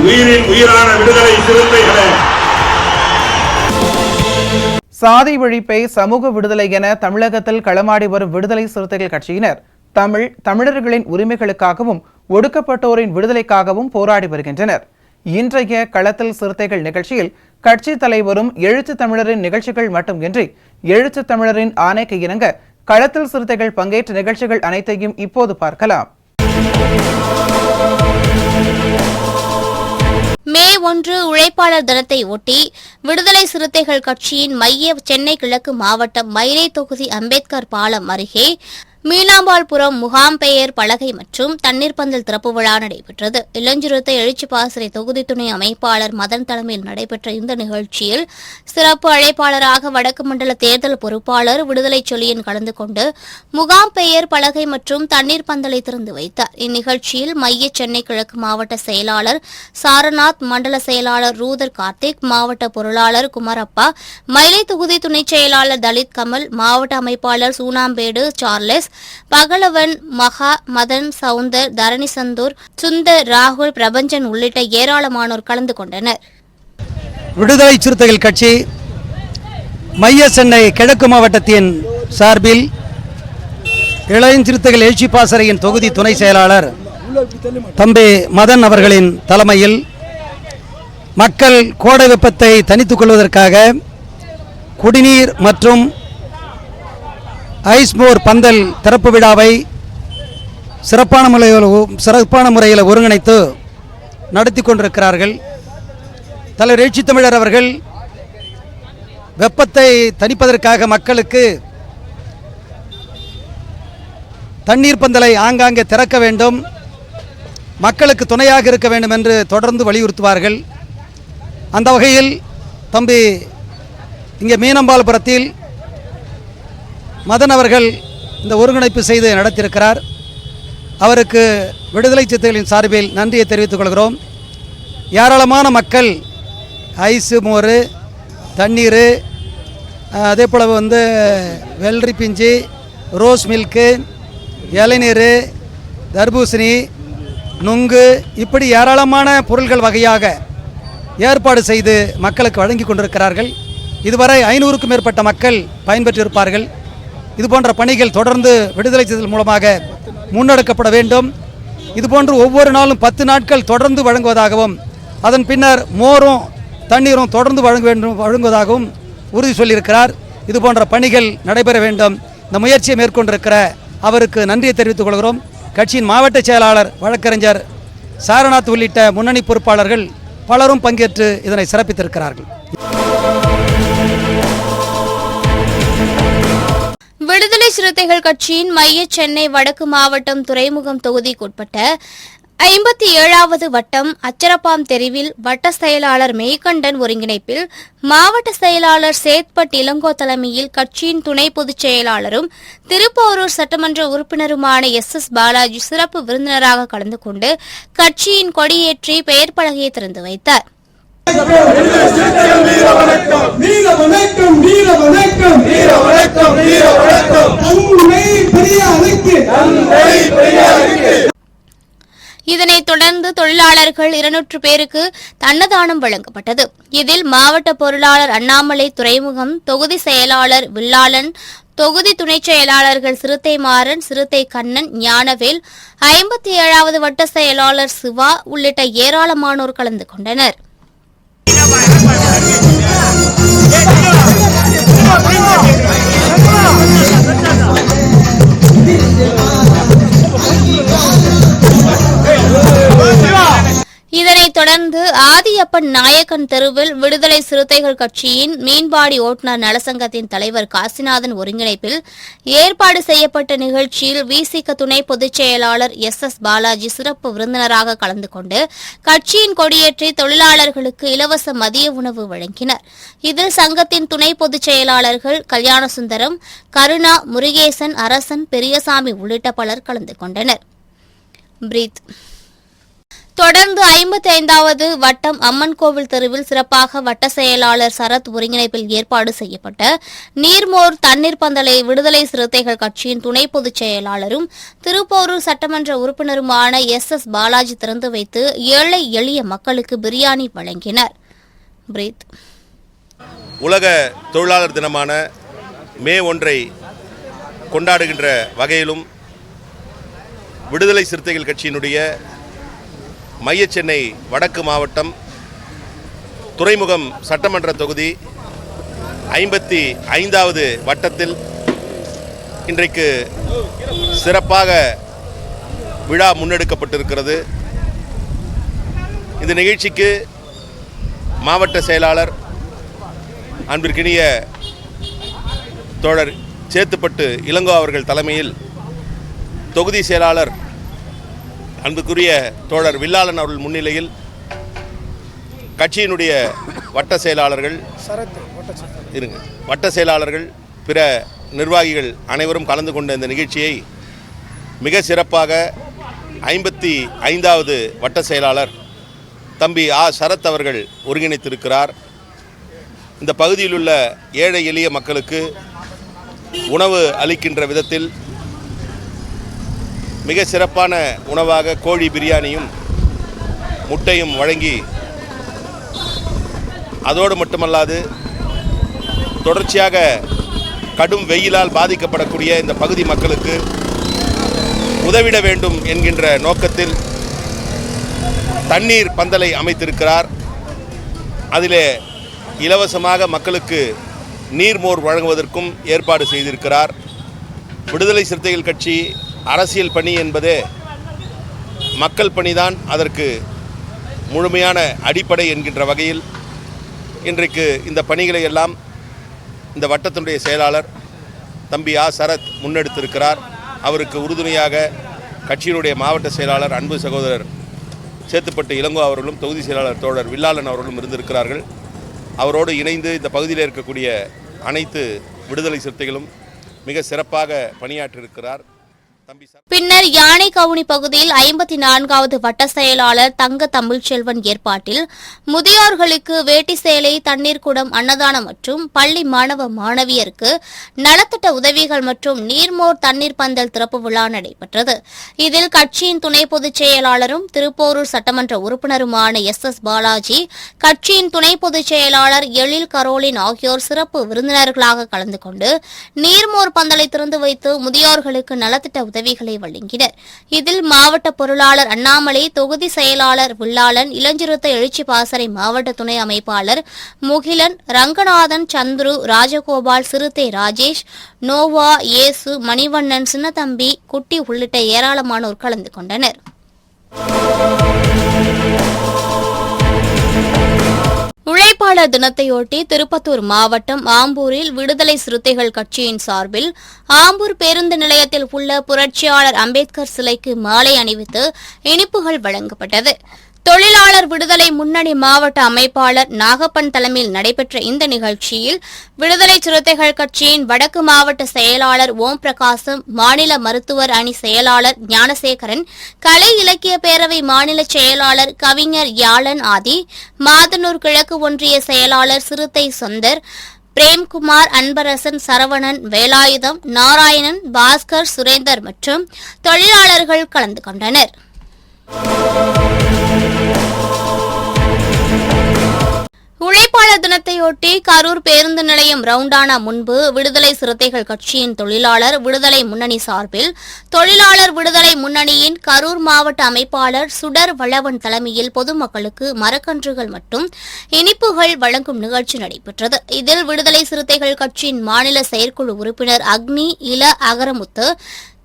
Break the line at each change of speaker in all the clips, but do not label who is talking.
உயிரின் உயிரான விடுதலை சிறுத்தைகளே,
சாதி ஒழிப்பை சமூக விடுதலை என தமிழகத்தில் களமாடி வரும் விடுதலை சிறுத்தைகள் கட்சியினர் தமிழர்களின் உரிமைகளுக்காகவும் ஒடுக்கப்பட்டோரின் விடுதலைக்காகவும் போராடி வருகின்றனர். இன்றைய களத்தில் சிறுத்தைகள் நிகழ்ச்சியில் கட்சி தலைவரும் எழுத்து தமிழரின் நிகழ்ச்சிகள் மட்டுமின்றி எழுத்து தமிழரின் ஆணைக்கு இணங்க களத்தில் சிறுத்தைகள் பங்கேற்ற நிகழ்ச்சிகள் அனைத்தையும் இப்போது பார்க்கலாம்.
மே 1 உழைப்பாளர் தினத்தை ஒட்டி விடுதலை சிறுத்தைகள் கட்சியின் மைய சென்னை கிழக்கு மாவட்டம் மயிலை தொகுதி அம்பேத்கர் பாலம் அருகே மீனாம்பாள்புரம் முகாம் பெயர் பலகை மற்றும் தண்ணீர் பந்தல் திறப்பு விழா நடைபெற்றது. இளஞ்சிறுத்தை எழுச்சி பாசறை தொகுதி துணை அமைப்பாளர் மதன் தலைமையில் நடைபெற்ற இந்த நிகழ்ச்சியில் சிறப்பு அழைப்பாளராக வடக்கு மண்டல தேர்தல் பொறுப்பாளர் விடுதலை சொலியன் கலந்து கொண்டு முகாம் பெயர் பலகை மற்றும் தண்ணீர் பந்தலை திறந்து வைத்தார். இந்நிகழ்ச்சியில் மைய சென்னை கிழக்கு மாவட்ட செயலாளர் சாரநாத், மண்டல செயலாளர் ரூதர் கார்த்திக், மாவட்ட பொருளாளர் குமாரப்பா, மயிலை தொகுதி துணை செயலாளர் தலித் கமல், மாவட்ட அமைப்பாளர் சூனாம்பேடு சார்லஸ், பகலவன், மகா, மதன், சவுந்தர், தரணி சந்தூர், சுந்தர், ராகுல், பிரபஞ்சன் உள்ளிட்ட ஏராளமானோர் கலந்து கொண்டனர்.
விடுதலை சிறுத்தைகள் கட்சி மைய சென்னை கிழக்கு மாவட்டத்தின் சார்பில் இளஞ்சிறுத்தைகள் எழுச்சி பாசறையின் தொகுதி துணை செயலாளர் தம்பி மதன் அவர்களின் தலைமையில் மக்கள் கோடை வெப்பத்தை தணித்துக் கொள்வதற்காக குடிநீர் மற்றும் ஐஸ்மோர் பந்தல் திறப்பு விழாவை சிறப்பான முறையில் ஒருங்கிணைத்து நடத்தி கொண்டிருக்கிறார்கள். தலைவர் எழுச்சி தமிழர் அவர்கள் வெப்பத்தை தணிப்பதற்காக மக்களுக்கு தண்ணீர் பந்தலை ஆங்காங்கே திறக்க வேண்டும், மக்களுக்கு துணையாக இருக்க வேண்டும் என்று தொடர்ந்து வலியுறுத்துவார்கள். அந்த வகையில் தம்பி இங்கே மீனம்பாள்புரத்தில் மதன் அவர்கள் இந்த ஒருங்கிணைப்பு செய்து நடத்தியிருக்கிறார். அவருக்கு விடுதலை சிறுத்தைகளின் சார்பில் நன்றியை தெரிவித்துக் கொள்கிறோம். ஏராளமான மக்கள் ஐஸு மோர், தண்ணீர், அதே போல் வெள்ளரி பிஞ்சு, ரோஸ் மில்க்கு, இளநீர், தர்பூசணி, நுங்கு இப்படி ஏராளமான பொருள்கள் வகையாக ஏற்பாடு செய்து மக்களுக்கு வழங்கி கொண்டிருக்கிறார்கள். இதுவரை 500க்கும் மேற்பட்ட மக்கள் பயன்பெற்றிருப்பார்கள். இதுபோன்ற பணிகள் தொடர்ந்து விடுதலை சிறுத்தைகள் மூலமாக முன்னெடுக்கப்பட வேண்டும். இதுபோன்று ஒவ்வொரு நாளும் 10 நாட்கள் தொடர்ந்து வழங்குவதாகவும் அதன் பின்னர் மோரும் தண்ணீரும் தொடர்ந்து வழங்குவதாகவும் உறுதி சொல்லியிருக்கிறார். இதுபோன்ற பணிகள் நடைபெற வேண்டும். இந்த முயற்சியை மேற்கொண்டிருக்கிற அவருக்கு நன்றியை தெரிவித்துக் கொள்கிறோம். கட்சியின் மாவட்ட செயலாளர் வழக்கறிஞர் சாரநாத் உள்ளிட்ட முன்னணி பொறுப்பாளர்கள் பலரும் பங்கேற்று இதனை சிறப்பித்திருக்கிறார்கள்.
விடுதலை சிறுத்தைகள் கட்சியின் மைய சென்னை வடக்கு மாவட்டம் துறைமுகம் தொகுதிக்குட்பட்ட 57வது வட்டம் அச்சரப்பாம் தெருவில் வட்ட செயலாளர் மெய்கண்டன் ஒருங்கிணைப்பில் மாவட்ட செயலாளர் சேத்பட் இளங்கோ தலைமையில் கட்சியின் துணை பொதுச் செயலாளரும் திருப்போரூர் சட்டமன்ற உறுப்பினருமான SS பாலாஜி சிறப்பு விருந்தினராக கலந்து கொண்டு கட்சியின் கொடியேற்றி பெயர் பலகையை திறந்து வைத்தார். இதனைத் தொடர்ந்து தொழிலாளர்கள் 200 பேருக்கு அன்னதானம் வழங்கப்பட்டது. இதில் மாவட்ட பொருளாளர் அண்ணாமலை, துறைமுகம் தொகுதி செயலாளர் வில்லாளன், தொகுதி துணை செயலாளர்கள் சிறுத்தை மாறன், சிறுத்தை கண்ணன், ஞானவேல், 57வது வட்ட செயலாளர் சிவா உள்ளிட்ட ஏராளமானோர் கலந்து கொண்டனர். இதனைத் தொடர்ந்து ஆதி மாரியப்பன் நாயக்கன் தெருவில் விடுதலை சிறுத்தைகள் கட்சியின் மீன்பாடி ஓட்டுநர் நலசங்கத்தின் தலைவர் காசிநாதன் ஒருங்கிணைப்பில் ஏற்பாடு செய்யப்பட்ட நிகழ்ச்சியில் விசிக துணை பொதுச் செயலாளர் எஸ் பாலாஜி சிறப்பு விருந்தினராக கலந்து கொண்டு கட்சியின் கொடியேற்றி தொழிலாளர்களுக்கு இலவச மதிய உணவு வழங்கினர். இதில் சங்கத்தின் துணை பொதுச் செயலாளர்கள் கல்யாணசுந்தரம், கருணா, முருகேசன், அரசன், பெரியசாமி உள்ளிட்ட பலர் கலந்து கொண்டனர். தொடர்ந்து 55வது வட்டம் அம்மன் கோவில் தெருவில் சிறப்பாக வட்ட செயலாளர் சரத் ஒருங்கிணைப்பில் ஏற்பாடு செய்யப்பட்ட நீர்மோர் தண்ணீர் பந்தலை விடுதலை சிறுத்தைகள் கட்சியின் துணை பொதுச் செயலாளரும் திருப்போரூர் சட்டமன்ற உறுப்பினருமான எஸ் பாலாஜி திறந்து வைத்து ஏழை எளிய மக்களுக்கு பிரியாணி வழங்கினர்.
உலக தொழிலாளர் தினமான மே 1 கொண்டாடுகின்ற வகையிலும் விடுதலை சிறுத்தைகள் கட்சியினுடைய மைய சென்னை வடக்கு மாவட்டம் துறைமுகம் சட்டமன்ற தொகுதி 55வது வட்டத்தில் இன்றைக்கு சிறப்பாக விழா முன்னெடுக்கப்பட்டிருக்கிறது. இந்த நிகழ்ச்சிக்கு மாவட்ட செயலாளர் அன்பிற்கினிய தோழர் சேத்துப்பட்டு இளங்கோ அவர்கள் தலைமையில் தொகுதி செயலாளர் அன்புக்குரிய தோழர் வில்லாளன் அவர்கள் முன்னிலையில் கட்சியினுடைய வட்ட செயலாளர்கள் பிற நிர்வாகிகள் அனைவரும் கலந்து கொண்ட இந்த நிகழ்ச்சியை மிக சிறப்பாக 55வது வட்ட செயலாளர் தம்பி சரத் அவர்கள் ஒருங்கிணைத்திருக்கிறார். இந்த பகுதியில் உள்ள ஏழை எளிய மக்களுக்கு உணவு அளிக்கின்ற விதத்தில் மிக சிறப்பான உணவாக கோழி பிரியாணியும் முட்டையும் வழங்கி, அதோடு மட்டுமல்லாது தொடர்ச்சியாக கடும் வெயிலால் பாதிக்கப்படக்கூடிய இந்த பகுதி மக்களுக்கு உதவிட வேண்டும் என்கின்ற நோக்கத்தில் தண்ணீர் பந்தலை அமைத்திருக்கிறார். அதிலே இலவசமாக மக்களுக்கு நீர்மோர் வழங்குவதற்கும் ஏற்பாடு செய்திருக்கிறார். விடுதலை சிறுத்தைகள் கட்சி அரசியல் பணி என்பதே மக்கள் பணிதான் அதற்கு முழுமையான அடிப்படை என்கின்ற வகையில் இன்றைக்கு இந்த பணிகளை எல்லாம் இந்த வட்டத்தினுடைய செயலாளர் தம்பி சரத் முன்னெடுத்திருக்கிறார். அவருக்கு உறுதுணையாக கட்சியினுடைய மாவட்ட செயலாளர் அன்பு சகோதரர் சேத்துப்பட்டு இளங்கோ அவர்களும் தொகுதி செயலாளர் தோழர் வில்லாளன் அவர்களும் இருந்திருக்கிறார்கள். அவரோடு இணைந்து இந்த பகுதியில் இருக்கக்கூடிய அனைத்து விடுதலை சிறுத்தைகளும் மிக சிறப்பாக பணியாற்றியிருக்கிறார்.
பின்னர் யானைகவுனி பகுதியில் 54வது வட்ட செயலாளர் தங்க தமிழ்ச்செல்வன் ஏற்பாட்டில் முதியோர்களுக்கு வேட்டி சேலை, தண்ணீர் குடம், அன்னதானம் மற்றும் பள்ளி மாணவ மாணவியருக்கு நலத்திட்ட உதவிகள் மற்றும் நீர்மோர் தண்ணீர் பந்தல் திறப்பு விழா நடைபெற்றது. இதில் கட்சியின் துணை பொதுச் செயலாளரும் திருப்போரூர் சட்டமன்ற உறுப்பினருமான எஸ் பாலாஜி, கட்சியின் துணை பொதுச் செயலாளர் எழில் கரோலின் ஆகியோர் சிறப்பு விருந்தினர்களாக கலந்து கொண்டு நீர்மோர் பந்தலை திறந்து வைத்து முதியோர்களுக்கு நலத்திட்ட உதவிகளை வழங்கினர். இதில் மாவட்ட பொருளாளர் அண்ணாமலை, தொகுதி செயலாளர் வில்லாளன், இளஞ்சிறுத்தை எழுச்சி பாசறை மாவட்ட துணை அமைப்பாளர் முகிலன், ரங்கநாதன், சந்துரு, ராஜகோபால், சிறுத்தை ராஜேஷ், நோவா, இயேசு, மணிவண்ணன், சின்னதம்பி, குட்டி உள்ளிட்ட ஏராளமானோர் கலந்து கொண்டனர். உழைப்பாளர் தினத்தையொட்டி திருப்பத்தூர் மாவட்டம் ஆம்பூரில் விடுதலை சிறுத்தைகள் கட்சியின் சார்பில் ஆம்பூர் பேருந்து நிலையத்தில் உள்ள புரட்சியாளர் அம்பேத்கர் சிலைக்கு மாலை அணிவித்து இனிப்புகள் வழங்கப்பட்டது. தொழிலாளர் விடுதலை முன்னணி மாவட்ட அமைப்பாளர் நாகப்பன் தலைமையில் நடைபெற்ற இந்த நிகழ்ச்சியில் விடுதலை சிறுத்தைகள் கட்சியின் வடக்கு மாவட்ட செயலாளர் ஓம் பிரகாசம், மாநில மருத்துவர் அணி செயலாளர் ஞானசேகரன், கலை இலக்கிய பேரவை மாநில செயலாளர் கவிஞர் யாழன் ஆதி, மாதனூர் கிழக்கு ஒன்றிய செயலாளர் சிறுத்தை சொந்தர், பிரேம்குமார், அன்பரசன், சரவணன், வேலாயுதம், நாராயணன், பாஸ்கர், சுரேந்தர் மற்றும் தொழிலாளர்கள் கலந்து கொண்டனர். உழைப்பாளர் தினத்தையொட்டி கரூர் பேருந்து நிலையம் ரவுண்டானா முன்பு விடுதலை சிறுத்தைகள் கட்சியின் தொழிலாளர் விடுதலை முன்னணி சார்பில் தொழிலாளர் விடுதலை முன்னணியின் கரூர் மாவட்ட அமைப்பாளர் சுடர் வளவன் தலைமையில் பொதுமக்களுக்கு மரக்கன்றுகள் மற்றும் இனிப்புகள் வழங்கும் நிகழ்ச்சி நடைபெற்றது. இதில் விடுதலை சிறுத்தைகள் கட்சியின் மாநில செயற்குழு உறுப்பினர் அக்னி இல அகரமுத்து,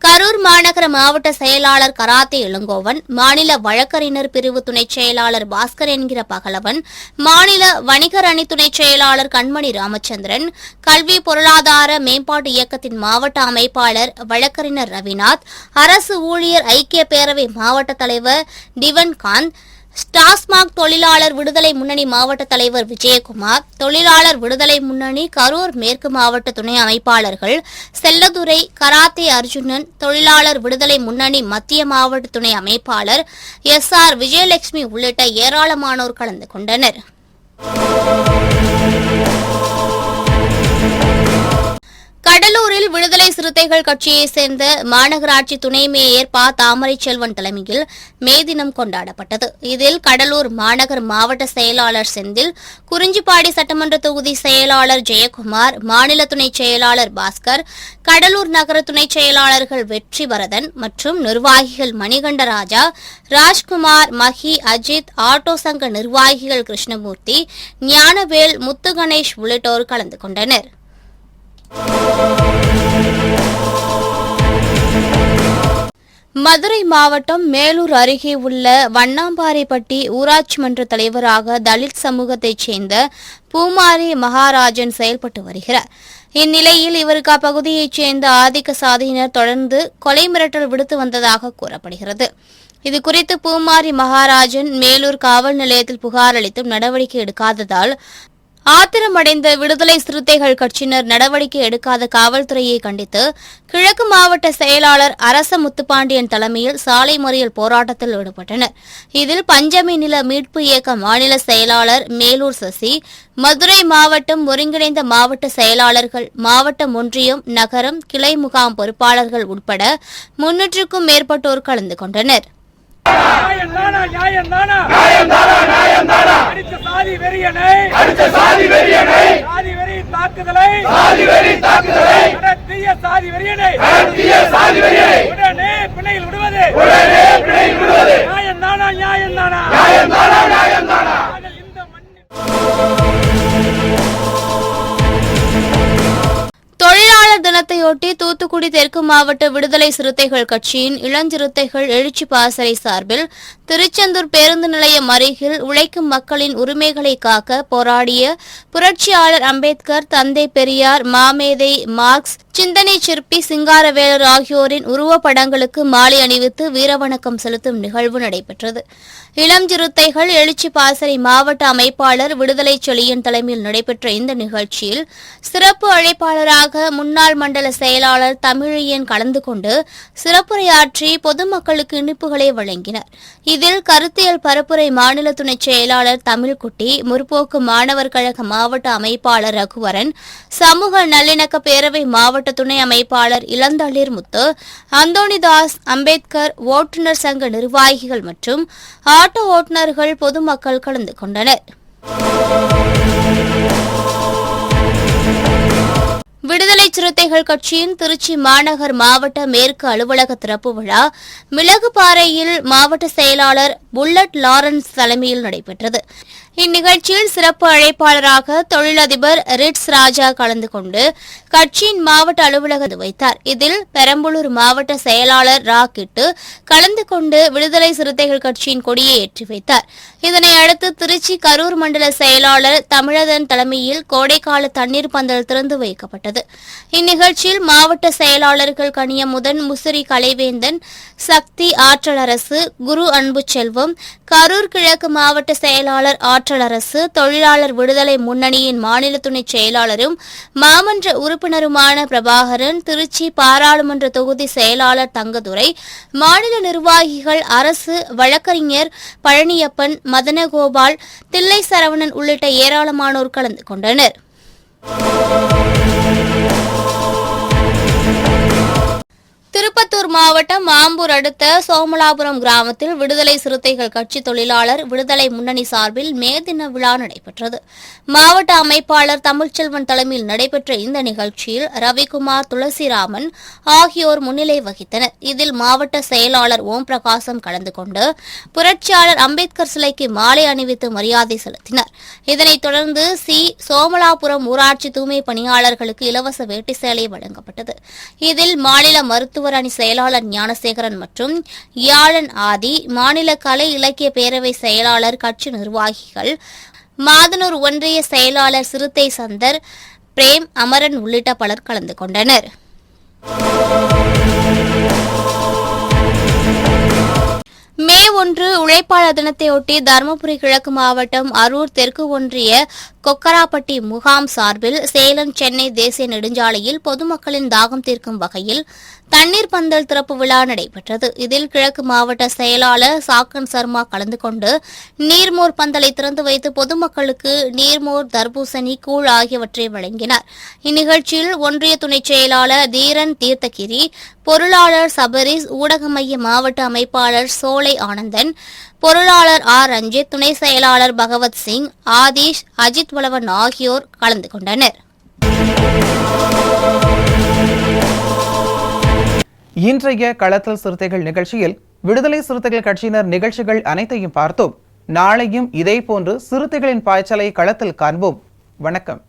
கரூர் மாநகர மாவட்ட செயலாளர் கராத்தே இளங்கோவன், மாநில வழக்கறிஞர் பிரிவு துணைச் செயலாளர் பாஸ்கர் என்கிற பகலவன், மாநில வணிகர் அணி துணைச் செயலாளர் கண்மணி ராமச்சந்திரன், கல்வி பொருளாதார மேம்பாட்டு இயக்கத்தின் மாவட்ட அமைப்பாளர் வழக்கறிஞர் ரவிநாத், அரசு ஊழியர் ஐக்கிய பேரவை மாவட்ட தலைவர் டிவன்காந்த், டாஸ்மாக் தொழிலாளர் விடுதலை முன்னணி மாவட்ட தலைவர் விஜயகுமார், தொழிலாளர் விடுதலை முன்னணி கரூர் மேற்கு மாவட்ட துணை அமைப்பாளர்கள் செல்லதுரை, கராத்தே அர்ஜுனன், தொழிலாளர் விடுதலை முன்னணி மத்திய மாவட்ட துணை அமைப்பாளர் SR விஜயலட்சுமி உள்ளிட்ட ஏராளமானோர் கலந்து கொண்டனர். கடலூரில் விடுதலை சிறுத்தைகள் கட்சியைச் சேர்ந்த மாநகராட்சி துணை மேயர் ப. தாமரை செல்வன் தலைமையில் மே தினம் கொண்டாடப்பட்டது. இதில் கடலூர் மாநகர் மாவட்ட செயலாளர் செந்தில், குறிஞ்சிப்பாடி சட்டமன்ற தொகுதி செயலாளர் ஜெயக்குமார், மாநில துணைச் செயலாளர் பாஸ்கர், கடலூர் நகர துணைச் செயலாளர்கள் வெற்றி பரதன் மற்றும் நிர்வாகிகள் மணிகண்டராஜா, ராஜ்குமார், மஹி, அஜித், ஆட்டோ சங்க நிர்வாகிகள் கிருஷ்ணமூர்த்தி, ஞானவேல், முத்து கணேஷ் உள்ளிட்டோர் கலந்து கொண்டனர். மதுரை மாவட்டம் மேலூர் அருகே உள்ள வண்ணாம்பாறைப்பட்டி ஊராட்சி மன்ற தலைவராக தலித் சமூகத்தைச் சேர்ந்த பூமாரி மகாராஜன் செயல்பட்டு வருகிறார். இந்நிலையில் இவருக்கு அப்பகுதியைச் சேர்ந்த ஆதிக்க சாதியினர் தொடர்ந்து கொலை மிரட்டல் விடுத்து வந்ததாக கூறப்படுகிறது. இதுகுறித்து பூமாரி மகாராஜன் மேலூர் காவல் நிலையத்தில் புகார் அளித்தும் நடவடிக்கை எடுக்காததால் ஆத்திரமடைந்த விடுதலை சிறுத்தைகள் கட்சியினர் நடவடிக்கை எடுக்காத காவல்துறையை கண்டித்து கிழக்கு மாவட்ட செயலாளர் அரச முத்துப்பாண்டியன் தலைமையில் சாலை மறியல் போராட்டத்தில் ஈடுபட்டனர். இதில் பஞ்சமி நில மீட்பு இயக்க மாநில செயலாளர் மேலூர் சசி, மதுரை மாவட்டம் ஒருங்கிணைந்த மாவட்ட செயலாளர்கள், மாவட்டம் ஒன்றியம், நகரம், கிளை முகாம் பொறுப்பாளர்கள் உட்பட 300க்கும் மேற்பட்டோர் கலந்து கொண்டனர். தொழிலாளர் தினத்தையொட்டி தூத்துக்குடி தெற்கு மாவட்ட விடுதலை சிறுத்தைகள் கட்சியின் இளஞ்சிறுத்தைகள் எழுச்சி பாசறை சார்பில் திருச்செந்தூர் பேருந்து நிலையம் அருகில் உழைக்கும் மக்களின் உரிமைகளை காக்க போராடிய புரட்சியாளர் அம்பேத்கர், தந்தை பெரியார், மாமேதை மார்க்ஸ், சிந்தனை சிற்பி சிங்காரவேலர் ஆகியோரின் உருவப்படங்களுக்கு மாலை அணிவித்து வீரவணக்கம் செலுத்தும் நிகழ்வு நடைபெற்றது. இளஞ்சிறுத்தைகள் எழுச்சி பாசறை மாவட்ட அமைப்பாளர் விடுதலை செழியன் தலைமையில் நடைபெற்ற இந்த நிகழ்ச்சியில் சிறப்பு அழைப்பாளராக முன்னாள் மண்டல செயலாளர் தமிழியன் கலந்து கொண்டு சிறப்புரையாற்றி பொதுமக்களுக்கு இனிப்புகளை வழங்கினார். இதில் கருத்தியல் பரப்புரை மாநில துணைச் செயலாளர் தமிழ்குட்டி, முற்போக்கு மாணவர் கழக மாவட்ட அமைப்பாளர் ரகுவரன், சமூக நல்லிணக்க பேரவை மாவட்ட துணை அமைப்பாளர் இளந்தளிர் முத்து, அந்தோணிதாஸ், அம்பேத்கர் ஓட்டுநர் சங்க நிர்வாகிகள் மற்றும் ஆட்டோ ஓட்டுநர்கள் பொதுமக்கள் கலந்து கொண்டனர். விடுதலை சிறுத்தைகள் கட்சியின் திருச்சி மாநகர் மாவட்ட மேற்கு அலுவலக திறப்பு விழா மிளகுபாறையில் மாவட்ட செயலாளர் புல்லட் லாரன்ஸ் தலைமையில் நடைபெற்றது. இந்நிகழ்ச்சியில் சிறப்பு அழைப்பாளராக தொழிலதிபர் ரிட்ஸ் ராஜா கலந்து கொண்டு கட்சியின் மாவட்ட அலுவலகம் வைத்தார். இதில் பெரம்பலூர் மாவட்ட செயலாளர் ராக்கிட்டு கலந்து கொண்டு விடுதலை சிறுத்தைகள் கட்சியின் கொடியை ஏற்றி வைத்தார். இதனை அடுத்து திருச்சி கரூர் மண்டல செயலாளர் தமிழதன் தலைமையில் கோடைக்கால தண்ணீர் பந்தல் திறந்து வைக்கப்பட்டது. இந்நிகழ்ச்சியில் மாவட்ட செயலாளர்கள் கனியமுதன், முசிறி கலைவேந்தன், சக்தி ஆற்றலரசு, குரு அன்பு செல்வம், கரூர் கிழக்கு மாவட்ட செயலாளர் ஆற்றலரசு, தொழிலாளர் விடுதலை முன்னணியின் மாநில துணைச் செயலாளரும் மாமன்ற உறுப்பினருமான பிரபாகரன், திருச்சி பாராளுமன்ற தொகுதி செயலாளர் தங்கதுரை, மாநில நிர்வாகிகள், அரசு வழக்கறிஞர் பழனியப்பன், மதனகோபால், தில்லை சரவணன் உள்ளிட்ட ஏராளமானோர் கலந்து கொண்டனர். திருப்பத்தூர் மாவட்டம் ஆம்பூர் அடுத்த சோமலாபுரம் கிராமத்தில் விடுதலை சிறுத்தைகள் கட்சி தொழிலாளர் விடுதலை முன்னணி சார்பில் மே தின விழா நடைபெற்றது. மாவட்ட அமைப்பாளர் தமிழ்ச்செல்வன் தலைமையில் நடைபெற்ற இந்த நிகழ்ச்சியில் ரவிக்குமார், துளசிராமன் ஆகியோர் முன்னிலை வகித்தனர். இதில் மாவட்ட செயலாளர் ஓம் பிரகாசம் கலந்து கொண்டு புரட்சியாளர் அம்பேத்கர் சிலைக்கு மாலை அணிவித்து மரியாதை செலுத்தினார். இதனைத் தொடர்ந்து சோமலாபுரம் ஊராட்சி தூய்மை பணியாளர்களுக்கு இலவச வேட்டி சேலை வழங்கப்பட்டது. இதில் மாநில மருத்துவ மருத்துவர் அணி செயலாளர் ஞானசேகரன் மற்றும் யாழன் ஆதி, மாநில கலை இலக்கிய பேரவை செயலாளர், கட்சி நிர்வாகிகள், மாதனூர் ஒன்றிய செயலாளர் சிறுத்தை சந்தர், பிரேம், அமரன் உள்ளிட்ட பலர் கலந்து கொண்டனர். மே 1 உழைப்பாளர் தினத்தையொட்டி தருமபுரி கிழக்கு மாவட்டம் அரூர் தெற்கு ஒன்றிய கொக்கராப்பட்டி முகாம் சார்பில் சேலம் சென்னை தேசிய நெடுஞ்சாலையில் பொதுமக்களின் தாகம் தீர்க்கும் வகையில் தண்ணீர் பந்தல் திறப்பு விழா நடைபெற்றது. இதில் கிழக்கு மாவட்ட செயலாளர் சாக்கன் சர்மா கலந்து கொண்டு நீர்மோர் பந்தலை திறந்து வைத்து பொதுமக்களுக்கு நீர்மோர், தர்பூசணி, கூழ் ஆகியவற்றை வழங்கினார். இந்நிகழ்ச்சியில் ஒன்றிய துணைச் செயலாளர் தீரன் தீர்த்தகிரி, பொருளாளர் சபரிஸ், ஊடக மைய மாவட்ட அமைப்பாளர் சோலை ஆனந்தன், பொருளாளர் ஆர் ரஞ்சித், துணை செயலாளர் பகவத் சிங், ஆதிஷ், அஜித் வளவன் ஆகியோர் கலந்து கொண்டனர்.
இன்றைய களத்தல் சிறுத்தைகள் நிகழ்ச்சியில் விடுதலை சிறுத்தைகள் கட்சியினர் நிகழ்ச்சிகள் அனைத்தையும் பார்த்தோம். நாளையும் இதேபோன்று சிறுத்தைகளின் பாய்ச்சலை களத்தில் காண்போம். வணக்கம்.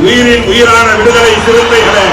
உயிரின் உயிரான விடுதலை சிறுத்தைகளே,